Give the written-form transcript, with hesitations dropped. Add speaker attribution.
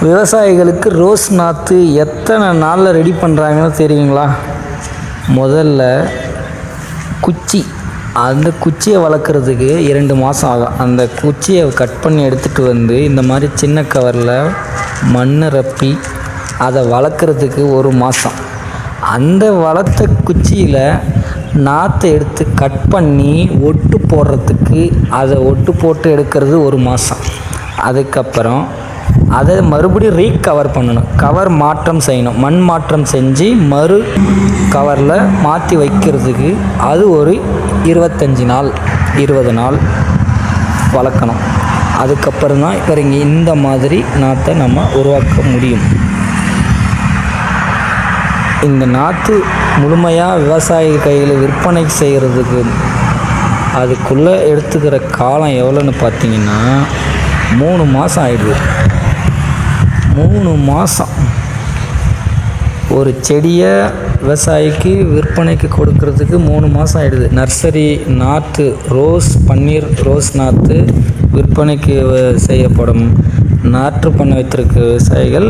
Speaker 1: விவசாயிகளுக்கு ரோஸ் நாற்று எத்தனை நாளில் ரெடி பண்ணுறாங்கன்னு தெரியுங்களா? முதல்ல குச்சி, அந்த குச்சியை வளர்க்குறதுக்கு 2 மாதம் ஆகும். அந்த குச்சியை கட் பண்ணி எடுத்துகிட்டு வந்து இந்த மாதிரி சின்ன கவரில் மண் ரப்பி அதை வளர்க்குறதுக்கு 1 மாதம். அந்த வளர்த்த குச்சியில் நாற்றை எடுத்து கட் பண்ணி ஒட்டு போடுறதுக்கு அதை ஒட்டு போட்டு எடுக்கிறது 1 மாதம். அதுக்கப்புறம் அதை மறுபடியும் ரீகவர் பண்ணணும், கவர் மாற்றம் செய்யணும், மண் மாற்றம் செஞ்சு மறு கவரில் மாற்றி வைக்கிறதுக்கு அது ஒரு 25 நாள் 20 நாள் வளர்க்கணும். அதுக்கப்புறம் தான் இங்கே இந்த மாதிரி நாற்றை நம்ம உருவாக்க முடியும். இந்த நாற்று முழுமையாக விவசாயி கையில் விற்பனை செய்கிறதுக்கு அதுக்குள்ளே எடுத்துக்கிற காலம் எவ்வளோன்னு பார்த்தீங்கன்னா 3 மாதம் ஆயிடுது. 3 மாதம் ஒரு செடியை விவசாயிக்கு விற்பனைக்கு கொடுக்கறதுக்கு 3 மாதம் ஆகிடுது. நர்சரி நாற்று பன்னீர் ரோஸ் நாற்று விற்பனைக்கு செய்யப்படும் நாற்று பண்ண வைத்திருக்க விவசாயிகள்